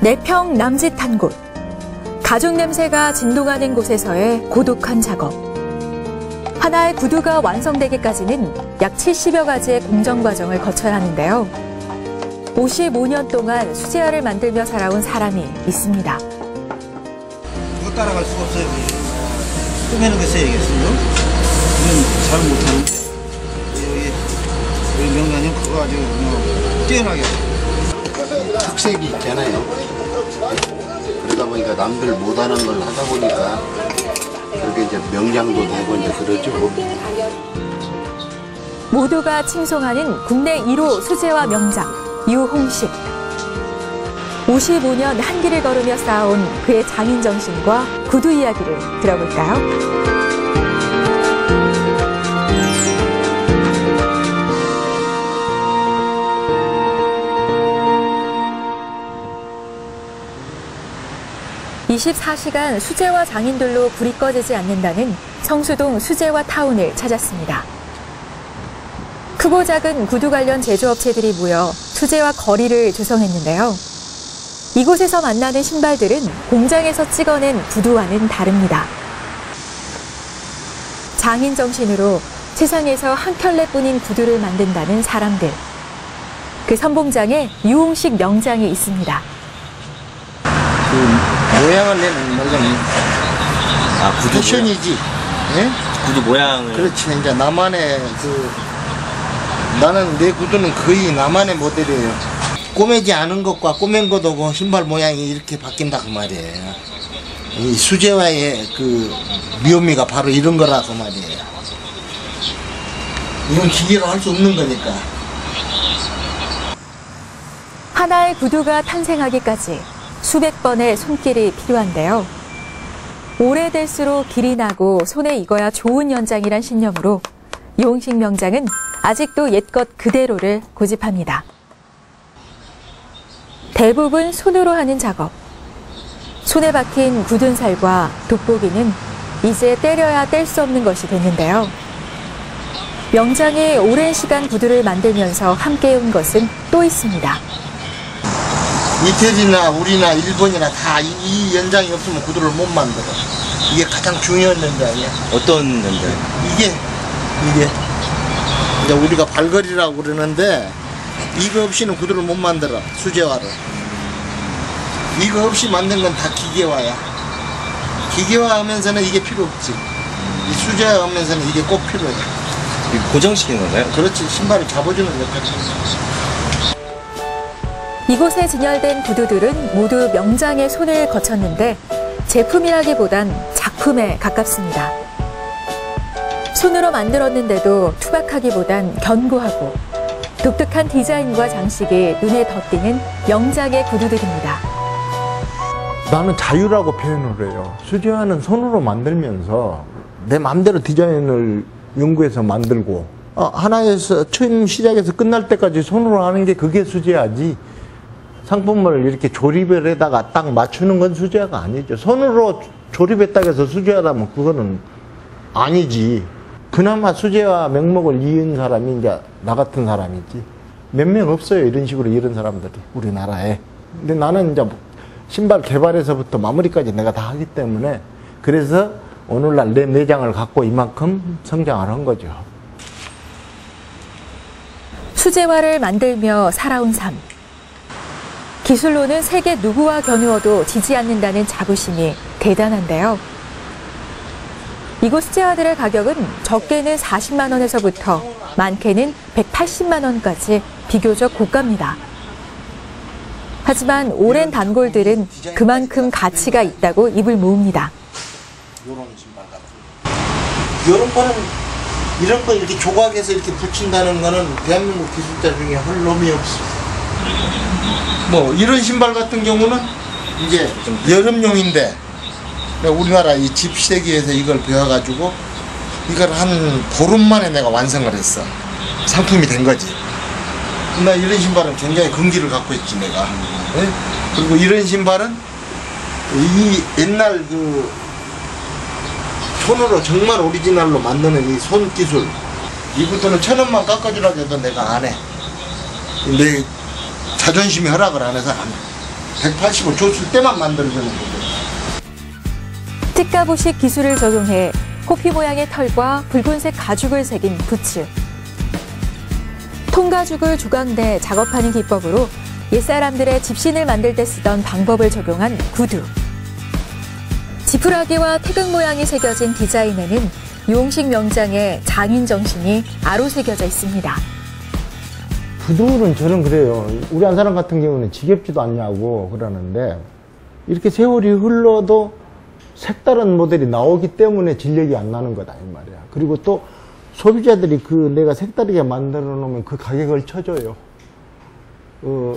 내평 남짓 한 곳. 가죽 냄새가 진동하는 곳에서의 고독한 작업. 하나의 구두가 완성되기까지는 약 70여 가지의 공정 과정을 거쳐야 하는데요. 55년 동안 수제화를 만들며 살아온 사람이 있습니다. 이거 따라갈 수가 없어요. 꾸미는 게 써야겠어요. 이건 잘 못하는데 여기 명단님 그거 아주 뛰어나게 특색이 있잖아요. 그러다 보니까 남들 못하는 걸 하다 보니까 그렇게 이제 명장도 되고 이제 그러죠. 모두가 칭송하는 국내 1호 수제화 명장 유홍식. 55년 한 길을 걸으며 쌓아온 그의 장인 정신과 구두 이야기를 들어볼까요? (24시간) 수제화 장인들로 불이 꺼지지 않는다는 성수동 수제화 타운을 찾았습니다. 크고 작은 구두 관련 제조업체들이 모여 수제화 거리를 조성했는데요. 이곳에서 만나는 신발들은 공장에서 찍어낸 구두와는 다릅니다. 장인 정신으로 세상에서 한 켤레뿐인 구두를 만든다는 사람들. 그 선봉장에 유홍식 명장이 있습니다. 모양을 내는 모양이 구두 패션이지. 예? 구두 모양을. 그렇지. 이제 나만의 나는 내 구두는 거의 나만의 모델이에요. 꼬매지 않은 것과 꼬맨 것하고 신발 모양이 이렇게 바뀐다 그 말이에요. 이 수제화의 그 묘미가 바로 이런 거라서 말이에요. 이건 기계로 할 수 없는 거니까. 하나의 구두가 탄생하기까지 수백 번의 손길이 필요한데요. 오래될수록 길이 나고 손에 익어야 좋은 연장이란 신념으로 유홍식 명장은 아직도 옛것 그대로를 고집합니다. 대부분 손으로 하는 작업. 손에 박힌 굳은 살과 돋보기는 이제 떼려야 뗄 수 없는 것이 됐는데요. 명장이 오랜 시간 구두를 만들면서 함께해온 것은 또 있습니다. 이태리나 우리나 일본이나 다 이 연장이 없으면 구두를 못 만들어. 이게 가장 중요한 연장이야. 어떤 연장? 이게 이제 우리가 발걸이라고 그러는데 이거 없이는 구두를 못 만들어. 수제화를. 이거 없이 만든 건 다 기계화야. 기계화하면서는 이게 필요 없지. 이 수제화하면서는 이게 꼭 필요해. 고정시키는 건가요? 그렇지. 신발을 잡아주는 역할이지. 이곳에 진열된 구두들은 모두 명장의 손을 거쳤는데 제품이라기보단 작품에 가깝습니다. 손으로 만들었는데도 투박하기보단 견고하고 독특한 디자인과 장식이 눈에 덧띄는 명장의 구두들입니다. 나는 자유라고 표현을 해요. 수제화는 손으로 만들면서 내 마음대로 디자인을 연구해서 만들고 하나에서 처음 시작해서 끝날 때까지 손으로 하는 게 그게 수제화지. 상품을 이렇게 조립을 해다가 딱 맞추는 건 수제화가 아니죠. 손으로 조립했다고 해서 수제화라면 그거는 아니지. 그나마 수제화 명목을 이은 사람이 이제 나 같은 사람이지. 몇 명 없어요. 이런 식으로 이런 사람들이 우리나라에. 근데 나는 이제 신발 개발에서부터 마무리까지 내가 다 하기 때문에 그래서 오늘날 내 매장을 갖고 이만큼 성장을 한 거죠. 수제화를 만들며 살아온 삶. 기술로는 세계 누구와 겨누어도 지지 않는다는 자부심이 대단한데요. 이곳 수제화들의 가격은 적게는 40만 원에서부터 많게는 180만 원까지 비교적 고가입니다. 하지만 오랜 단골들은 그만큼 가치가 있다고 입을 모읍니다. 요런 신발 같은 요런 거는 이런 거 이렇게 조각해서 이렇게 붙인다는 거는 대한민국 기술자 중에 할 놈이 없어. 뭐 이런 신발 같은 경우는 이제 여름용인데 우리나라 이 집시대기에서 이걸 배워가지고 이걸 한 보름 만에 내가 완성을 했어. 상품이 된 거지. 나 이런 신발은 굉장히 근기를 갖고 있지 내가. 네? 그리고 이런 신발은 이 옛날 그 손으로 정말 오리지널로 만드는 이 손기술, 이부터는 1,000원만 깎아주라고 해도 내가 안 해. 내 자존심이 허락을 안 해서 안 해. 180을 줬을 때만 만들어주는 거예요. 특가보식 기술을 적용해 코피 모양의 털과 붉은색 가죽을 새긴 부츠. 통가죽을 조각내 작업하는 기법으로 옛사람들의 집신을 만들 때 쓰던 방법을 적용한 구두. 지푸라기와 태극 모양이 새겨진 디자인에는 유홍식 명장의 장인 정신이 아로 새겨져 있습니다. 구두는 저는 그래요. 우리 한 사람 같은 경우는 지겹지도 않냐고 그러는데 이렇게 세월이 흘러도 색다른 모델이 나오기 때문에 진력이 안 나는 거다 이 말이야. 그리고 또 소비자들이 내가 색다르게 만들어 놓으면 그 가격을 쳐줘요.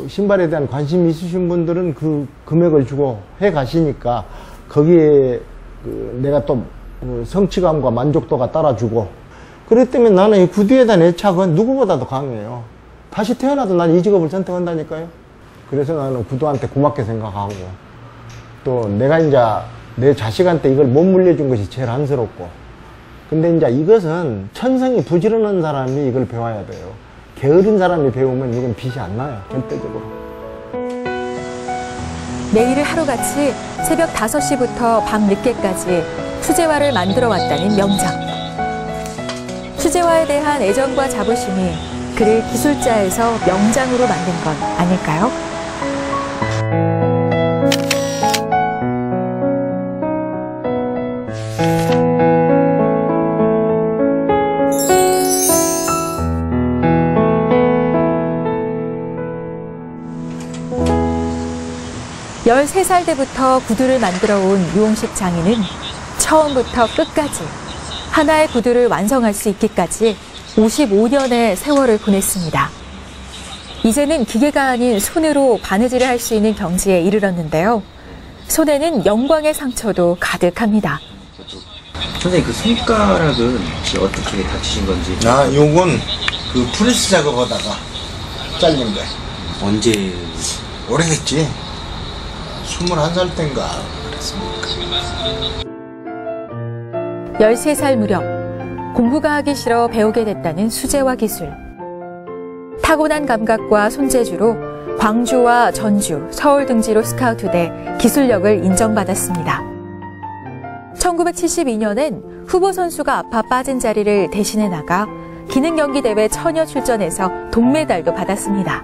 신발에 대한 관심이 있으신 분들은 그 금액을 주고 해 가시니까 거기에 내가 또 성취감과 만족도가 따라주고 그렇기 때문에 나는 이 구두에 대한 애착은 누구보다도 강해요. 다시 태어나도 난 이 직업을 선택한다니까요. 그래서 나는 구두한테 고맙게 생각하고 또 내가 이제 내 자식한테 이걸 못 물려준 것이 제일 안쓰럽고 근데 이제 이것은 천성이 부지런한 사람이 이걸 배워야 돼요. 게으른 사람이 배우면 이건 빛이 안 나요. 절대적으로. 매일을 하루같이 새벽 5시부터 밤 늦게까지 수제화를 만들어 왔다는 명장. 수제화에 대한 애정과 자부심이 그를 기술자에서 명장으로 만든 건 아닐까요? 열세 살 때부터 구두를 만들어 온 유홍식 장인은 처음부터 끝까지 하나의 구두를 완성할 수 있기까지 55년의 세월을 보냈습니다. 이제는 기계가 아닌 손으로 바느질을 할 수 있는 경지에 이르렀는데요. 손에는 영광의 상처도 가득합니다. 선생님, 그 손가락은 혹시 어떻게 다치신 건지? 요건 그 프레스 작업하다가 잘린 거야. 언제? 오래됐지. 21살 땐가 그랬습니까. 13살 무렵 공부가 하기 싫어 배우게 됐다는 수제화 기술. 타고난 감각과 손재주로 광주와 전주, 서울 등지로 스카우트돼 기술력을 인정받았습니다. 1972년엔 후보 선수가 아파 빠진 자리를 대신해 나가 기능경기대회 처녀 출전해서 동메달도 받았습니다.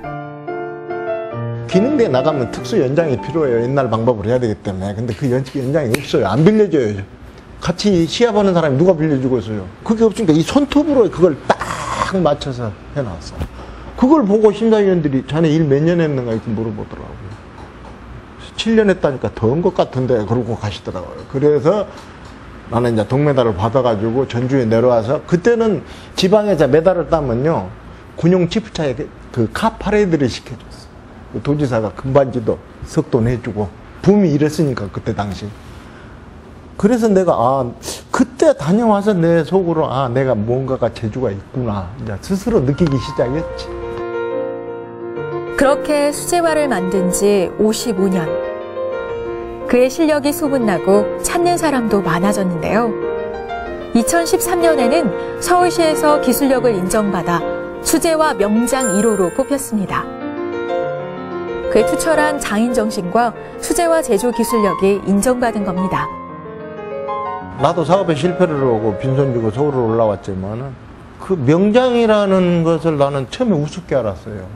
기능대에 나가면 특수 연장이 필요해요. 옛날 방법으로 해야 되기 때문에. 근데 그 연장이 없어요. 안 빌려줘요. 같이 시합하는 사람이 누가 빌려주고 있어요. 그게 없으니까 이 손톱으로 그걸 딱 맞춰서 해놨어. 그걸 보고 심사위원들이 자네 일 몇 년 했는가 이렇게 물어보더라고요. 7년 했다니까 더 한 것 같은데 그러고 가시더라고요. 그래서 나는 이제 동메달을 받아가지고 전주에 내려와서 그때는 지방에서 메달을 따면요 군용 지프차에 그 카 파레이드를 시켜줬어. 도지사가 금반지도 석돈 해주고 붐이 이랬으니까 그때 당시. 그래서 내가 그때 다녀와서 내 속으로 내가 뭔가가 재주가 있구나 이제 스스로 느끼기 시작했지. 그렇게 수제화를 만든 지 55년. 그의 실력이 소문나고 찾는 사람도 많아졌는데요. 2013년에는 서울시에서 기술력을 인정받아 수제화 명장 1호로 뽑혔습니다. 그의 투철한 장인 정신과 수제화 제조 기술력이 인정받은 겁니다. 나도 사업에 실패를 하고 빈손 주고 서울로 올라왔지만은 그 명장이라는 것을 나는 처음에 우습게 알았어요.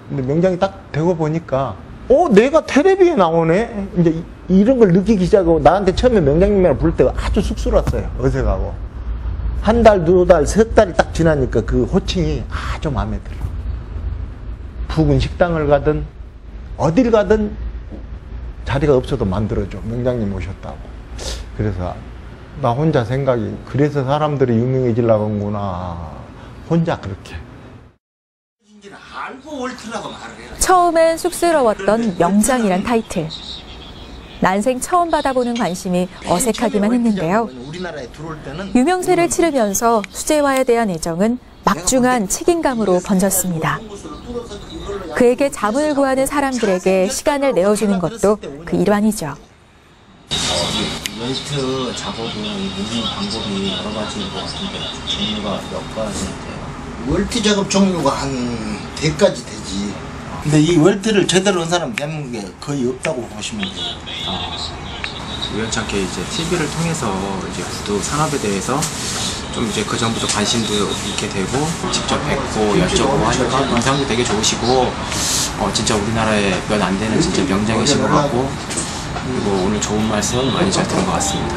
근데 명장이 딱 되고 보니까 내가 텔레비에 나오네? 이제 이런 걸 느끼기 시작하고 나한테 처음에 명장님이라고 부를 때가 아주 쑥스러웠어요. 어색하고. 한 달, 두 달, 석 달이 딱 지나니까 그 호칭이 아주 마음에 들어. 부근 식당을 가든 어딜 가든 자리가 없어도 만들어줘. 명장님 오셨다고. 그래서 나 혼자 생각이 그래서 사람들이 유명해지려고 하는구나. 혼자 그렇게. 처음엔 쑥스러웠던 명장이란 타이틀. 난생 처음 받아보는 관심이 어색하기만 했는데요. 유명세를 치르면서 수제화에 대한 애정은 막중한 책임감으로 번졌습니다. 그에게 자문을 구하는 사람들에게 시간을 내어주는 것도 그 일환이죠. 웰트 작업은 무슨 방법이 여러 가지인 것 같은데 종류가 몇 가지인데요? 월트 작업 종류가 한 100가지 되지. 근데 이 웰트를 제대로 한 사람 대한민국에 거의 없다고 보시면 돼요. 우연찮게 이제 TV를 통해서 이제 구두 산업에 대해서 좀 이제 그 전부터 관심도 있게 되고 직접 뵙고 여쭤보고 하니까 인상도 되게 좋으시고 진짜 우리나라에 몇 안 되는 진짜 명장이신 것 같고 그리고 오늘 좋은 말씀 많이 잘 들은 것 같습니다.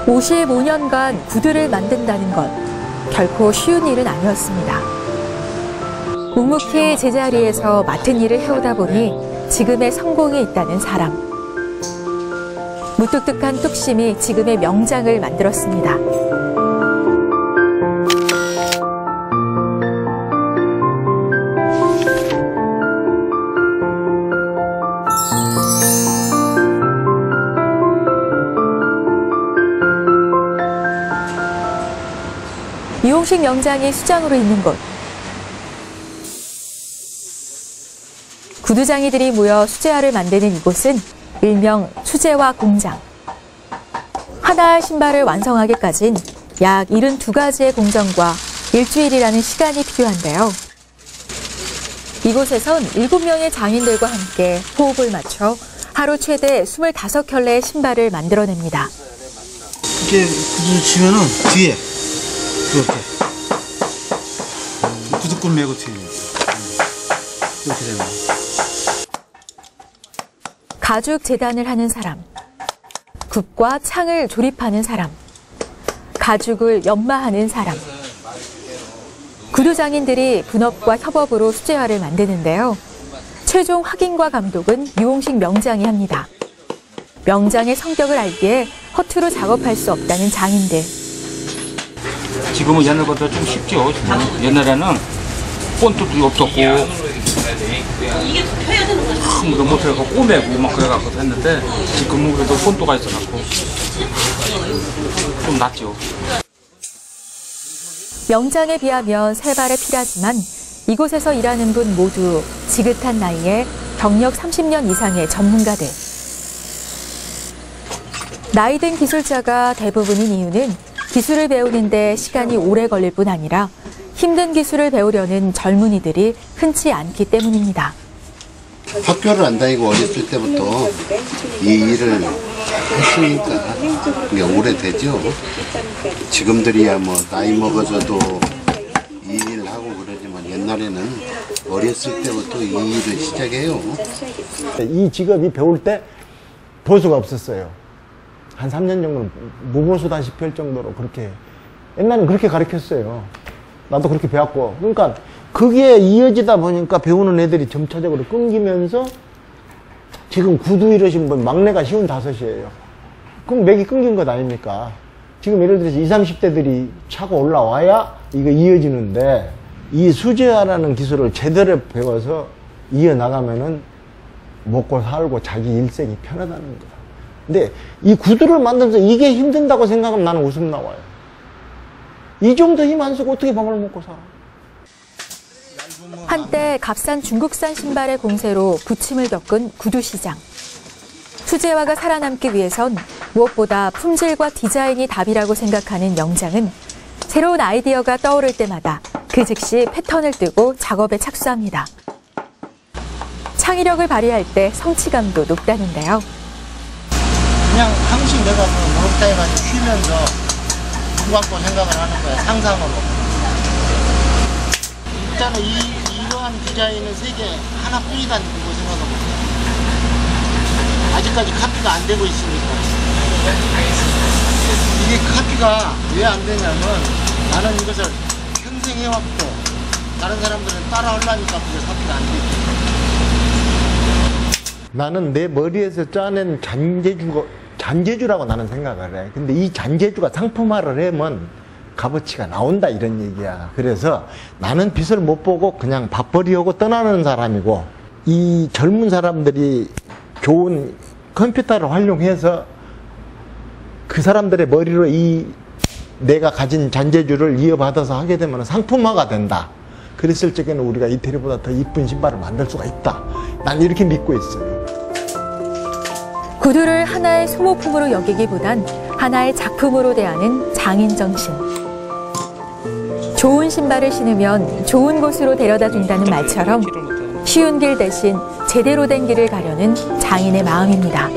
55년간 구두를 만든다는 건 결코 쉬운 일은 아니었습니다. 묵묵히 제자리에서 맡은 일을 해오다 보니 지금의 성공이 있다는 사람. 무뚝뚝한 뚝심이 지금의 명장을 만들었습니다. 이용식 명장이 수장으로 있는 곳. 구두장이들이 모여 수제화를 만드는 이곳은 일명 수제화 공장. 하나의 신발을 완성하기까진 약 72가지의 공정과 일주일이라는 시간이 필요한데요. 이곳에선 7명의 장인들과 함께 호흡을 맞춰 하루 최대 25켤레의 신발을 만들어냅니다. 이렇게 구두 치면은 뒤에 이렇게 구두끈 메고 뒤에 이렇게 되는 거예요. 가죽 재단을 하는 사람, 굽과 창을 조립하는 사람, 가죽을 연마하는 사람. 구두장인들이 분업과 협업으로 수제화를 만드는데요. 최종 확인과 감독은 유홍식 명장이 합니다. 명장의 성격을 알기에 허투루 작업할 수 없다는 장인들. 지금은 옛날보다 좀 쉽죠. 옛날에는 본드도 없었고 아무도 못해갖고 꼬매고 막 그래갖고 했는데 지금은 그래도 본드가 있어갖고 좀 낫죠. 명장에 비하면 세 발의 피라지만 이곳에서 일하는 분 모두 지긋한 나이에 경력 30년 이상의 전문가들. 나이 든 기술자가 대부분인 이유는 기술을 배우는데 시간이 오래 걸릴 뿐 아니라 힘든 기술을 배우려는 젊은이들이 흔치 않기 때문입니다. 학교를 안 다니고 어렸을 때부터 이 일을 했으니까 이게 오래되죠. 지금들이야 뭐 나이 먹어져도 이 일을 하고 그러지만 옛날에는 어렸을 때부터 이 일을 시작해요. 이 직업이 배울 때 보수가 없었어요. 한 3년 정도는 무보수다시피 할 정도로 그렇게 옛날에는 그렇게 가르쳤어요. 나도 그렇게 배웠고. 그러니까 그게 이어지다 보니까 배우는 애들이 점차적으로 끊기면서 지금 구두 이러신 분 막내가 55이에요. 그럼 맥이 끊긴 것 아닙니까? 지금 예를 들어서 20, 30대들이 차고 올라와야 이거 이어지는데 이 수제화라는 기술을 제대로 배워서 이어나가면은 먹고 살고 자기 일생이 편하다는 거야. 근데 이 구두를 만들면서 이게 힘든다고 생각하면 나는 웃음 나와요. 이 정도 힘 안 쓰고 어떻게 밥을 먹고 살아? 한때 값싼 중국산 신발의 공세로 부침을 겪은 구두시장. 수제화가 살아남기 위해선 무엇보다 품질과 디자인이 답이라고 생각하는 명장은 새로운 아이디어가 떠오를 때마다 그 즉시 패턴을 뜨고 작업에 착수합니다. 창의력을 발휘할 때 성취감도 높다는데요. 그냥 항상 내가 목욕탕에 가서 쉬면서 눈 감고 생각을 하는 거야, 상상으로. 일단은 이러한 디자인은 세계 하나뿐이다는 거 생각해보세요. 아직까지 카피가 안 되고 있으니까. 이게 카피가 왜 안 되냐면 나는 이것을 평생 해왔고 다른 사람들은 따라 하려니까 그게 카피가 안 되지. 나는 내 머리에서 짜낸 잔재주라고 나는 생각을 해. 근데 이 잔재주가 상품화를 하면 값어치가 나온다 이런 얘기야. 그래서 나는 빛을 못 보고 그냥 밥벌이하고 떠나는 사람이고 이 젊은 사람들이 좋은 컴퓨터를 활용해서 그 사람들의 머리로 이 내가 가진 잔재주를 이어받아서 하게 되면 상품화가 된다. 그랬을 적에는 우리가 이태리보다 더 이쁜 신발을 만들 수가 있다. 난 이렇게 믿고 있어요. 구두를 하나의 소모품으로 여기기보단 하나의 작품으로 대하는 장인 정신. 좋은 신발을 신으면 좋은 곳으로 데려다 준다는 말처럼 쉬운 길 대신 제대로 된 길을 가려는 장인의 마음입니다.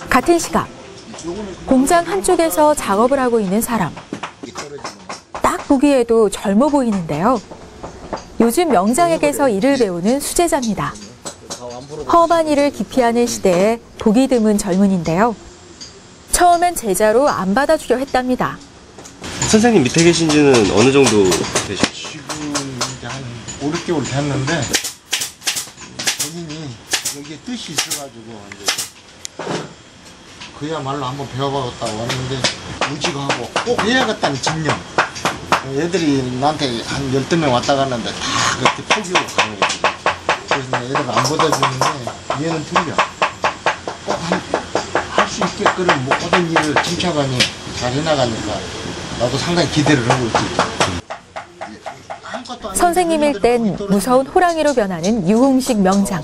같은 시각, 공장 한쪽에서 작업을 하고 있는 사람. 딱 보기에도 젊어 보이는데요. 요즘 명장에게서 일을 배우는 수제자입니다. 험한 일을 기피하는 시대에 보기 드문 젊은인데요. 처음엔 제자로 안 받아주려 했답니다. 선생님 밑에 계신 지는 어느 정도 되셨죠? 지금 이제 한 5, 6개월 됐는데 본인이 여기에 뜻이 있어가지고 이제 그야말로 한번 배워보겠다고 왔는데 무지하고 꼭 해야겠다는 집념. 애들이 나한테 한 12명 왔다 갔는데 다 그렇게 포기하고 가는 거지. 그래서 애들 안 받아주는데 얘는 틀려. 꼭 할 수 있게끔 모든 일을 침착하니 잘 해나가니까 나도 상당히 기대를 하고 있지. 선생님일 땐 무서운 호랑이로 변하는 유홍식 명장.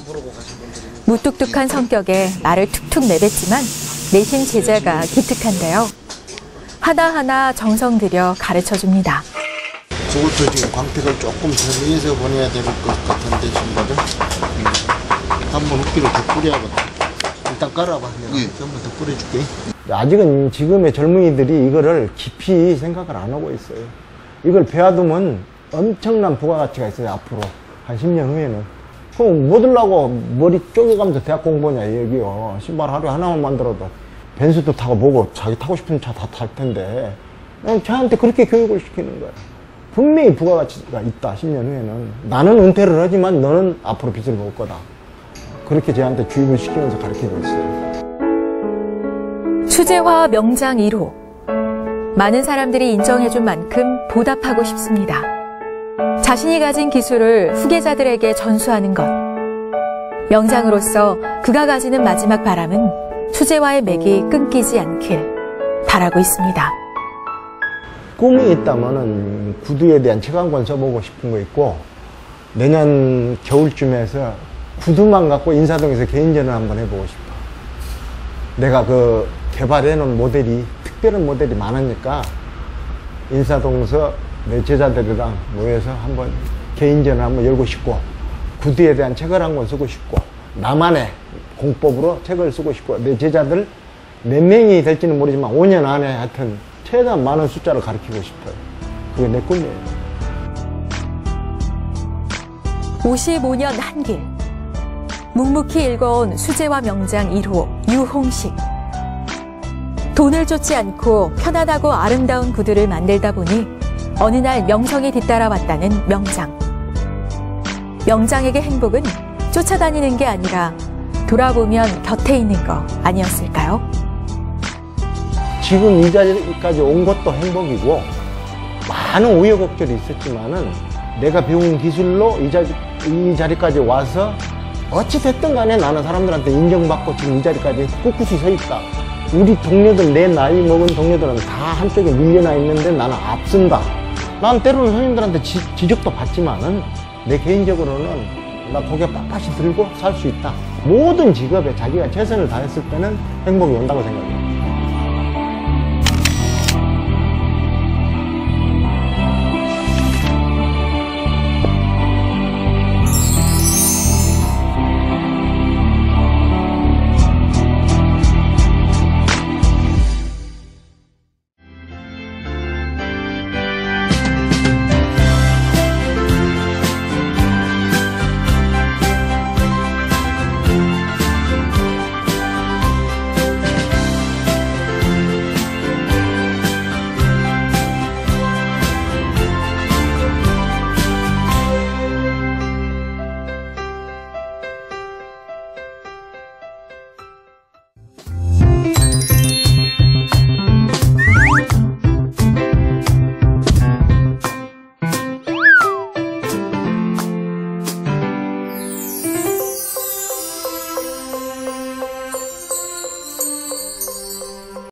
무뚝뚝한 성격에 말을 툭툭 내뱉지만 내심 제자가 기특한데요. 하나하나 정성 들여 가르쳐줍니다. 저것도 지금 광택을 조금 더 위에서 보내야 될 것 같은데 신발은 한번 흙기를 더 뿌려야겠다. 일단 깔아봐. 내가 한번 더 뿌려줄게. 아직은 지금의 젊은이들이 이거를 깊이 생각을 안 하고 있어요. 이걸 배워두면 엄청난 부가가치가 있어요. 앞으로 한 10년 후에는. 그럼 뭐 들라고 머리 쪼개가면서 대학 공부냐 얘기요. 신발 하루에 하나만 만들어도 벤츠도 타고 뭐고 자기 타고 싶은 차 다 탈 텐데 저한테 그렇게 교육을 시키는 거야. 분명히 부가가치가 있다. 10년 후에는. 나는 은퇴를 하지만 너는 앞으로 빚을 볼 거다. 그렇게 저한테 주입을 시키면서 가르치고 있어요. 수제화 명장 1호. 많은 사람들이 인정해준 만큼 보답하고 싶습니다. 자신이 가진 기술을 후계자들에게 전수하는 것. 명장으로서 그가 가지는 마지막 바람은 수제화의 맥이 끊기지 않길 바라고 있습니다. 꿈이 있다면은 구두에 대한 책 한 권 써보고 싶은 거 있고, 내년 겨울쯤에서 구두만 갖고 인사동에서 개인전을 한번 해보고 싶어. 내가 그 개발해 놓은 모델이, 특별한 모델이 많으니까 인사동에서 내 제자들이랑 모여서 한번 개인전을 한번 열고 싶고, 구두에 대한 책을 한 권 쓰고 싶고, 나만의 공법으로 책을 쓰고 싶고, 내 제자들 몇 명이 될지는 모르지만 5년 안에 하여튼 최대한 많은 숫자를 가르치고 싶어요. 그게 내 꿈이에요. 55년 한 길. 묵묵히 읽어온 수제화 명장 1호 유홍식. 돈을 쫓지 않고 편안하고 아름다운 구두를 만들다 보니 어느 날 명성이 뒤따라왔다는 명장. 명장에게 행복은 쫓아다니는 게 아니라 돌아보면 곁에 있는 거 아니었을까요? 지금 이 자리까지 온 것도 행복이고, 많은 우여곡절이 있었지만은 내가 배운 기술로 이 자리까지 와서 어찌됐든 간에 나는 사람들한테 인정받고 지금 이 자리까지 꿋꿋이 서 있다. 우리 동료들, 내 나이 먹은 동료들은 다 한쪽에 밀려나 있는데 나는 앞선다. 난 때로는 선생님들한테 지적도 받지만은 내 개인적으로는 나 고개 빳빳이 들고 살 수 있다. 모든 직업에 자기가 최선을 다했을 때는 행복이 온다고 생각해요.